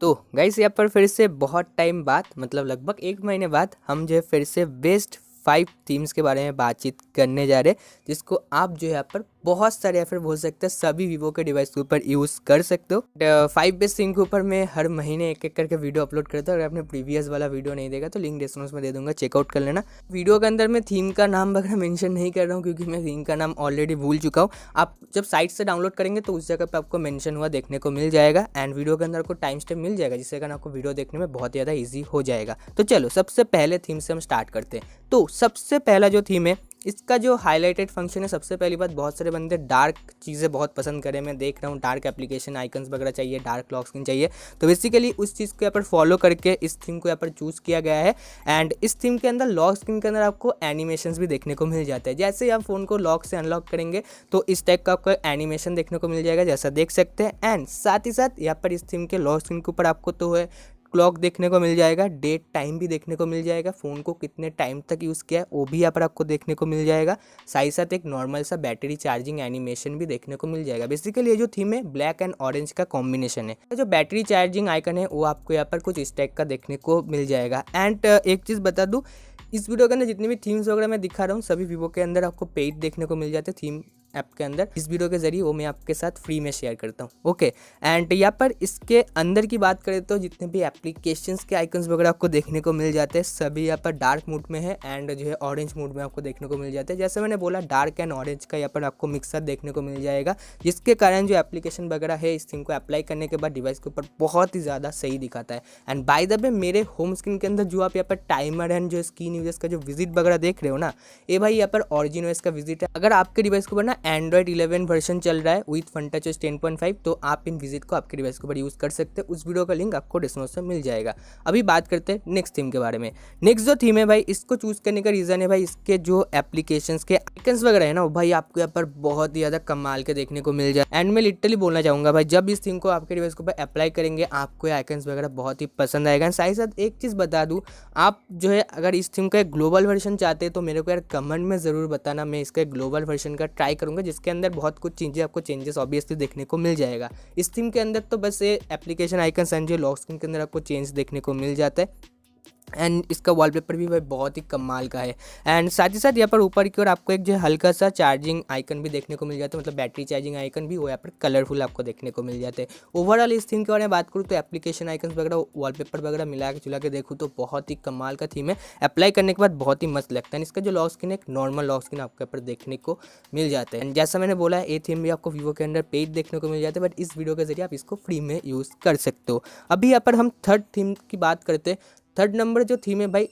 तो गाइस यहाँ पर फिर से बहुत टाइम बाद मतलब लगभग 1 महीने बाद हम जो है फिर से बेस्ट 5 थीम्स के बारे में बातचीत करने जा रहे हैं, जिसको आप जो है यहाँ पर बहुत सारे या फिर बोल सकते हैं सभी वीवो के डिवाइस के ऊपर यूज़ कर सकते हो। 5 बेस्ट थीम के ऊपर मैं हर महीने एक एक करके वीडियो अपलोड करता हूँ। अगर आपने प्रीवियस वाला वीडियो नहीं देखा तो लिंक डिस्क्रिप्शन में दे दूंगा, चेकआउट कर लेना। वीडियो के अंदर मैं थीम का नाम वगैरह मेंशन नहीं कर रहा हूँ क्योंकि मैं थीम का नाम ऑलरेडी भूल चुका हूँ। आप जब साइट से डाउनलोड करेंगे तो उस जगह पर आपको मेंशन हुआ देखने को मिल जाएगा एंड वीडियो के अंदर आपको टाइम स्टेप मिल जाएगा, जिससे कारण आपको वीडियो देखने में बहुत ज़्यादा ईजी हो जाएगा। तो चलो सबसे पहले थीम से हम स्टार्ट करते हैं। तो सबसे पहला जो थीम है, इसका जो हाईलाइटेड फंक्शन है, सबसे पहली बात बहुत सारे बंदे डार्क चीज़ें बहुत पसंद करें, मैं देख रहा हूँ डार्क एप्लीकेशन आइकन्स वगैरह चाहिए, डार्क लॉक स्क्रीन चाहिए। तो बेसिकली उस चीज़ को यहाँ पर फॉलो करके इस थीम को यहाँ पर चूज़ किया गया है। एंड इस थीम के अंदर लॉक स्क्रीन के अंदर आपको एनिमेशंस भी देखने को मिल जाते हैं। जैसे ही आप फ़ोन को लॉक से अनलॉक करेंगे तो इस टाइप का आपको एनिमेशन देखने को मिल जाएगा, जैसा देख सकते हैं। एंड साथ ही साथ यहाँ पर इस थीम के लॉक स्क्रीन के ऊपर आपको तो है क्लॉक देखने को मिल जाएगा, डेट टाइम भी देखने को मिल जाएगा, फ़ोन को कितने टाइम तक यूज़ किया है वो भी यहाँ पर आपको देखने को मिल जाएगा। साथ ही साथ एक नॉर्मल सा बैटरी चार्जिंग एनिमेशन भी देखने को मिल जाएगा। बेसिकली ये जो थीम है ब्लैक एंड ऑरेंज का कॉम्बिनेशन है। जो बैटरी चार्जिंग आइकन है वो आपको यहाँ पर कुछ इस टाइप का देखने को मिल जाएगा। एंड एक चीज़ बता दूँ, इस वीडियो के अंदर जितनी भी थीम्स वगैरह मैं दिखा रहा हूँ सभी वीवो के अंदर आपको पेड देखने को मिल जाते हैं थीम ऐप के अंदर। इस वीडियो के जरिए वो मैं आपके साथ फ्री में शेयर करता हूँ। ओके, एंड यहाँ पर इसके अंदर की बात करें तो जितने भी एप्लीकेशंस के आइकन्स वगैरह आपको देखने को मिल जाते हैं सभी यहाँ पर डार्क मोड में है एंड जो है ऑरेंज मोड में आपको देखने को मिल जाते हैं। जैसे मैंने बोला डार्क एंड ऑरेंज का यहाँ पर आपको मिक्सर देखने को मिल जाएगा, जिसके कारण जो एप्लीकेशन वगैरह है इस थीम को अप्लाई करने के बाद डिवाइस के ऊपर बहुत ही ज़्यादा सही दिखाता है। एंड बाय द वे मेरे होम स्क्रीन के अंदर जो आप यहाँ पर टाइमर एंड जो स्क्रीन यूजर्स का जो विजिट वगैरह देख रहे हो ना, ये भाई यहाँ पर ऑरिजिन ओएस का विजिट है। अगर आपके डिवाइस के ऊपर ना एंड्रॉइड 11 वर्जन चल रहा है विथ FunTouch 10.5 तो आप इन विजिट को आपके डिवाइस के ऊपर यूज कर सकते हैं। उस वीडियो का लिंक आपको डिस्क्रिप्शन में मिल जाएगा। अभी बात करते हैं नेक्स्ट थीम के बारे में। नेक्स्ट जो थीम है भाई, इसको चूज करने का रीजन है भाई इसके जो एप्लीकेशंस के आइकन्स वगैरह है ना, भाई आपको यहाँ पर बहुत ही ज्यादा कमाल के देखने को मिल जाए। एंड मैं लिटरली बोलना चाहूंगा भाई, जब इस थीम को आपके डिवाइस के ऊपर अप्लाई करेंगे आपको आइकन्स वगैरह बहुत ही पसंद आएगा। साथ ही साथ एक चीज बता दूं, आप जो है अगर इस थीम का एक ग्लोबल वर्जन चाहते हैं तो मेरे को यार कमेंट में जरूर बताना, मैं इसका ग्लोबल वर्जन का ट्राई करूंगा, जिसके अंदर बहुत कुछ चीज़ें आपको चेंजेस ऑब्वियसली देखने को मिल जाएगा। इस थीम के अंदर तो बस ये एप्लीकेशन आइकन्स एंड जो लॉक स्क्रीन के अंदर आपको चेंज देखने को मिल जाता है। एंड इसका वॉलपेपर भी भाई बहुत ही कमाल का है। एंड साथ ही साथ यहाँ पर ऊपर की ओर आपको एक जो हल्का सा चार्जिंग आइकन भी देखने को मिल जाता है, मतलब बैटरी चार्जिंग आइकन भी वो यहाँ पर कलरफुल आपको देखने को मिल जाते हैं। ओवरऑल इस थीम के बारे में बात करूँ तो एप्लीकेशन आइकन वगैरह वॉलपेपर वगैरह मिला के चुला के देखूँ तो बहुत ही कमाल का थीम है। अप्लाई करने के बाद बहुत ही मस्त लगता है। इसका जो लॉक स्क्रीन है एक नॉर्मल लॉक स्क्रीन आपको यहाँ पर देखने को मिल जाता है। एंड जैसा मैंने बोला है ये थीम भी आपको वीवो के अंदर पेड देखने को मिल जाता है, बट इस वीडियो के जरिए आप इसको फ्री में यूज़ कर सकते हो। अभी यहाँ पर हम थर्ड थीम की बात करते हैं। थर्ड नंबर जो थीम है भाई,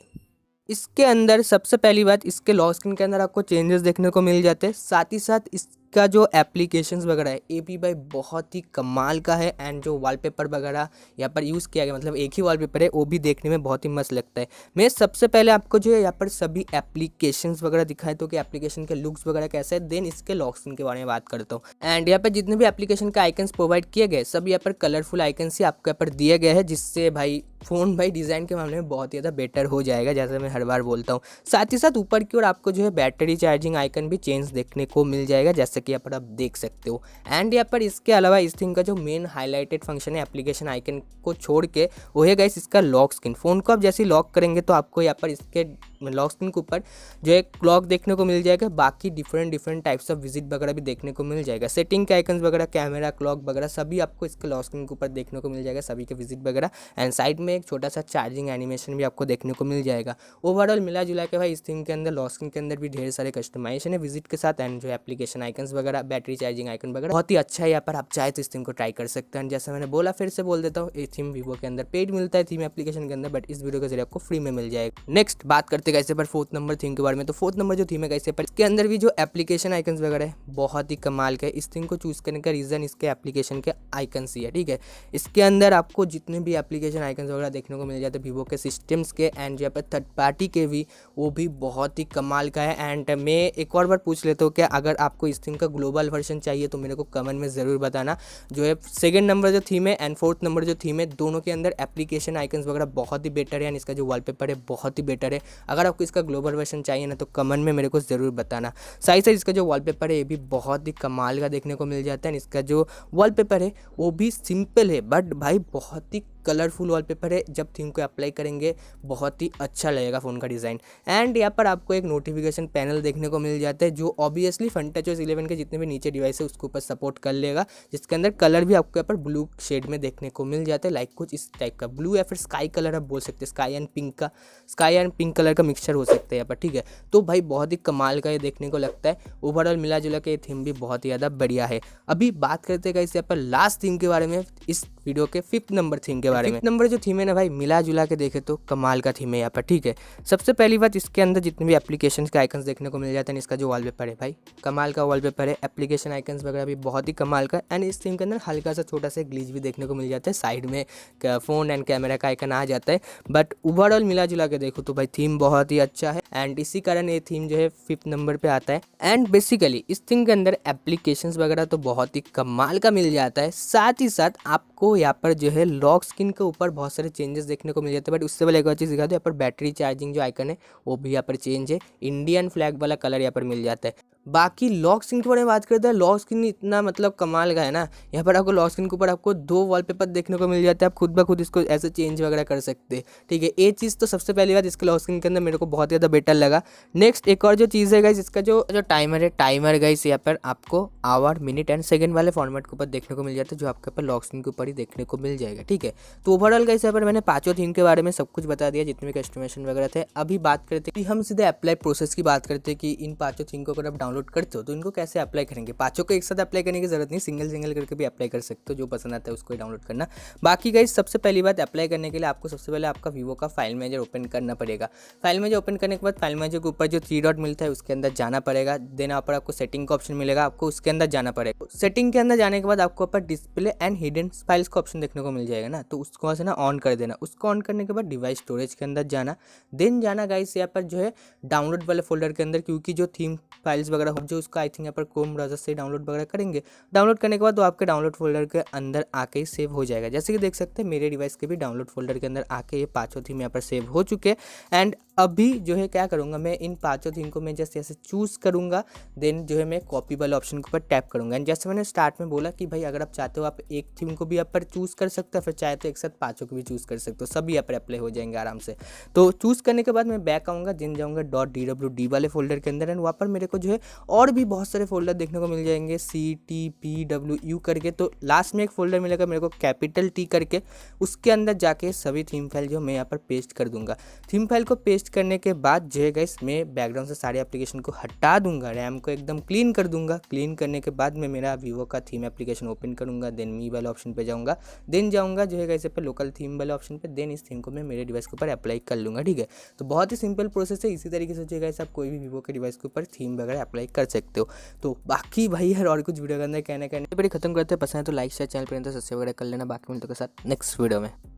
इसके अंदर सबसे पहली बात इसके लॉक स्क्रीन के अंदर आपको चेंजेस देखने को मिल जाते हैं। साथ ही साथ इसका जो एप्लीकेशंस वगैरह है ये भी भाई बहुत ही कमाल का है। एंड जो वॉलपेपर वगैरह यहाँ पर यूज़ किया गया, मतलब एक ही वॉलपेपर है, वो भी देखने में बहुत ही मस्त लगता है। मैं सबसे पहले आपको जो है यहाँ पर सभी एप्लीकेशंस वगैरह दिखाए तो कि एप्लीकेशन के लुक्स वगैरह कैसे है, देन इसके लॉक स्क्रीन के बारे में बात करता हूँ। एंड यहाँ पर जितने भी एप्लीकेशन के आइकन्स प्रोवाइड किए गए सब यहाँ पर कलरफुल आइकन्स ही आपको यहाँ पर दिए गए हैं, जिससे भाई फ़ोन भाई डिज़ाइन के मामले में बहुत ही ज़्यादा बेटर हो जाएगा, जैसे मैं हर बार बोलता हूँ। साथ ही साथ ऊपर की ओर आपको जो है बैटरी चार्जिंग आइकन भी चेंज देखने को मिल जाएगा, जैसे कि यहाँ पर आप देख सकते हो। एंड यहाँ पर इसके अलावा इस थीम का जो मेन हाईलाइटेड फंक्शन है एप्लीकेशन आइकन को छोड़ के वो है गाइस इसका लॉक स्क्रीन। फ़ोन को आप जैसे लॉक करेंगे तो आपको यहाँ पर इसके लॉक स्क्रीन के ऊपर जो एक क्लॉक देखने को मिल जाएगा, बाकी डिफरेंट टाइप्स ऑफ विजिट वगैरह भी देखने को मिल जाएगा। सेटिंग के आइकन्स वगैरह, कैमरा, क्लॉक वगैरह सभी आपको इसके लॉक स्क्रीन के ऊपर देखने को मिल जाएगा, सभी के विजिट वगैरह। एंड साइड में एक छोटा सा चार्जिंग एनिमेशन भी आपको देखने को मिल जाएगा। ओवरऑल मिला जुला के भाई इस थीम के अंदर लॉक स्क्रीन के अंदर भी ढेर सारे कस्टमाइजेशन है विजिट के साथ। एंड जो एप्लीकेशन आइकन्स वगैरह, बैटरी चार्जिंग आइकन वगैरह बहुत ही अच्छा है। यहाँ पर आप चाहे तो इस थीम को ट्राई कर सकते हैं। जैसे मैंने बोला फिर से बोल देता हूँ, ये थीम वीवो के अंदर पेड मिलता है थीम एप्लीकेशन के अंदर, बट इस वीडियो के जरिए आपको फ्री में मिल जाएगा। नेक्स्ट बात करते कैसे पर फोर्थ नंबर थीम के बारे में। तो फोर्थ नंबर जो थीम है कैसे पर इसके अंदर भी जो एप्लीकेशन आइकन्स वगैरह है बहुत ही कमाल का है। इस थीम को चूज करने का रीजन इसके एप्लीकेशन के आइकन्स ही है, ठीक है। इसके अंदर आपको जितने भी एप्लीकेशन आइकन्स वगैरह देखने को मिल जाते हैं वीवो के सिस्टम्स के एंड यहाँ पर थर्ड पार्टी के भी, वो भी बहुत ही कमाल का है। एंड मैं एक और बार पूछ लेता हूँ कि अगर आपको इस थीम का ग्लोबल वर्जन चाहिए तो मेरे को कमेंट में ज़रूर बताना। जो है सेकंड नंबर जो थीम है एंड फोर्थ नंबर जो थीम है, दोनों के अंदर एप्लीकेशन आइकन्स वगैरह बहुत ही बेटर है एंड इसका जो वॉलपेपर है बहुत ही बेटर है। अगर आपको इसका ग्लोबल वर्जन चाहिए ना तो कमेंट में मेरे को ज़रूर बताना। साथ ही इसका जो वॉलपेपर है ये भी बहुत ही कमाल का देखने को मिल जाता है। इसका जो वॉलपेपर है वो भी सिंपल है बट भाई बहुत ही कलरफुल वॉलपेपर है, जब थीम को अप्लाई करेंगे बहुत ही अच्छा लगेगा फ़ोन का डिज़ाइन। एंड यहाँ पर आपको एक नोटिफिकेशन पैनल देखने को मिल जाता है जो ऑब्वियसली FunTouchOS 11 के जितने भी नीचे डिवाइस है उसके ऊपर सपोर्ट कर लेगा, जिसके अंदर कलर भी आपको यहाँ पर ब्लू शेड में देखने को मिल जाता है, लाइक कुछ इस टाइप का ब्लू या फिर स्काई कलर आप बोल सकते हैं, स्काई एंड पिंक कलर का मिक्सचर हो सकता है यहाँ पर, ठीक है। तो भाई बहुत ही कमाल का ये देखने को लगता है। ओवरऑल मिला जुला के ये थीम भी बहुत ही ज़्यादा बढ़िया है। अभी बात करते हैं गाइस यहाँ पर लास्ट थीम के बारे में, इस वीडियो के 5th नंबर थीम के बारे में। 5th नंबर जो थीम है ना भाई, मिला जुला के देखे तो कमाल का थीम है यहाँ पर, ठीक है। सबसे पहली बात, इसके अंदर जितने भी एप्लीकेशन के आइकन्स देखने को मिल जाते हैं, इसका जो वॉलपेपर है भाई कमाल का वॉलपेपर है, एप्लीकेशन आइकन्स वगैरह भी बहुत ही कमाल का। एंड इस थीम के अंदर हल्का सा छोटा सा ग्लिच भी देखने को मिल जाता है, साइड में फ़ोन एंड कैमरा का आइकन आ जाता है, बट ओवरऑल मिला जुला के देखो तो भाई थीम बहुत ही अच्छा है। एंड इसी कारण ये थीम जो है 5th नंबर पे आता है। एंड बेसिकली इस थीम के अंदर एप्लीकेशंस वगैरह तो बहुत ही कमाल का मिल जाता है, साथ ही साथ आपको यहाँ पर जो है लॉक स्क्रीन के ऊपर बहुत सारे चेंजेस देखने को मिल जाते हैं। बट उससे पहले एक और चीज़ दिखा दो, यहाँ पर बैटरी चार्जिंग जो आइकन है वो भी यहाँ पर चेंज है, इंडियन फ्लैग वाला कलर यहाँ पर मिल जाता है। बाकी लॉक स्क्रीन के बारे में बात करते हैं, लॉक स्क्रीन इतना मतलब कमाल का है ना, यहाँ पर आपको लॉक स्क्रीन के ऊपर आपको 2 वॉलपेपर देखने को मिल जाते हैं, आप खुद ब खुद इसको ऐसे चेंज वगैरह कर सकते हैं, ठीक है। ये चीज़ तो सबसे पहली बात इसके लॉक स्क्रीन के अंदर मेरे को बहुत ज़्यादा बेटर लगा। नेक्स्ट एक और जो चीज़ है गाइस, इसका जो टाइमर है, टाइमर गाइस यहाँ पर आपको आवर, मिनट एंड सेकंड वाले फॉर्मेट के ऊपर देखने को मिल जाता है, जो आपके ऊपर लॉक स्क्रीन के ऊपर ही देखने को मिल जाएगा, ठीक है। तो ओवरऑल गाइस यहाँ पर मैंने 5 थीम के बारे में सब कुछ बता दिया, जितने भी कस्टमाइजेशन वगैरह थे। अभी बात करते हैं कि हम सीधे अप्लाई प्रोसेस की बात करते हैं कि इन 5 थीम को अगर आप डाउनलोड करते हो तो इनको कैसे अप्लाई करेंगे। 5 को एक साथ अप्लाई करने की जरूरत नहीं, सिंगल करके भी अप्लाई कर सकते हो, जो पसंद आता है उसको ही डाउनलोड करना। बाकी गाइस सबसे पहली बात, अप्लाई करने के लिए आपको सबसे पहले आपका वीवो का फाइल मैनेजर ओपन करना पड़ेगा। फाइल मैनेजर ओपन करने के बाद फाइल मैनेजर के ऊपर जो 3 डॉट मिलता है उसके अंदर जाना पड़ेगा। देन यहाँ पर आपको सेटिंग का ऑप्शन मिलेगा, आपको उसके अंदर जाना पड़ेगा। सेटिंग के अंदर जाने के बाद आपको ऊपर डिस्प्ले एंड हिडन फाइल्स का ऑप्शन देखने को मिल जाएगा ना, तो उसको से ना ऑन कर देना। उसको ऑन करने के बाद डिवाइस स्टोरेज के अंदर जाना, देन जाना गाइस यहाँ पर जो है डाउनलोड वाले फोल्डर के अंदर, क्योंकि जो थीम फाइल्स वगैरह हो जो उसका आई थिंक यहाँ पर क्रोम ब्राउजर से डाउनलोड वगैरह करेंगे। डाउनलोड करने के बाद वो आपके डाउनलोड फोल्डर के अंदर आके ही सेव हो जाएगा। जैसे कि देख सकते हैं मेरे डिवाइस के भी डाउनलोड फोल्डर के अंदर आके ये 5 थीम यहाँ पर सेव हो चुके। एंड अभी जो है क्या करूँगा, मैं इन 5 थीम को मैं जैसे ऐसे चूज़ करूँगा, देन जो है मैं कॉपी वाले ऑप्शन के ऊपर टैप करूँगा। एंड जैसे मैंने स्टार्ट में बोला कि भाई अगर आप चाहते हो आप एक थीम को भी यहाँ पर चूज़ कर सकते हो, फिर चाहे तो एक साथ 5 को भी चूज़ कर सकते हो, सभी यहाँ पर अप्लाई हो जाएंगे आराम से। तो चूज़ करने के बाद मैं बैक आऊँगा, जिन जाऊँगा .dwd वाले फोल्डर के अंदर, एंड वहाँ पर मेरे को जो है और भी बहुत सारे फोल्डर देखने को मिल जाएंगे, CTPWU करके। तो लास्ट में एक फोल्डर मिलेगा मेरे को कैपिटल T करके, उसके अंदर जाके सभी थीम फाइल जो मैं यहाँ पर पेस्ट कर दूंगा। थीम फाइल को पेस्ट करने के बाद जो है गाइस मैं बैकग्राउंड से सारे एप्लीकेशन को हटा दूंगा, रैम को एकदम क्लीन कर दूंगा। क्लीन करने के बाद मैं मेरा वीवो का थीम एप्लीकेशन ओपन करूंगा, देन मी वाले ऑप्शन पे जाऊंगा, देन जाऊंगा जो है गाइस पे लोकल थीम वाले ऑप्शन पे, देन इस थीम को मैं मेरे डिवाइस के ऊपर अप्लाई कर लूँगा, ठीक है। तो बहुत ही सिंपल प्रोसेस है। इसी तरीके से जो है गाइस आप कोई भी वीवो के डिवाइस के ऊपर थीम वगैरह अप्लाई कर सकते हो। तो बाकी भाई यार और कुछ वीडियो के अंदर कहने खत्म करते हैं। पसंद है तो लाइक शेयर, चैनल पर तो सब्सक्राइब वगैरह कर लेना। बाकी मिलते हैं साथ नेक्स्ट वीडियो में।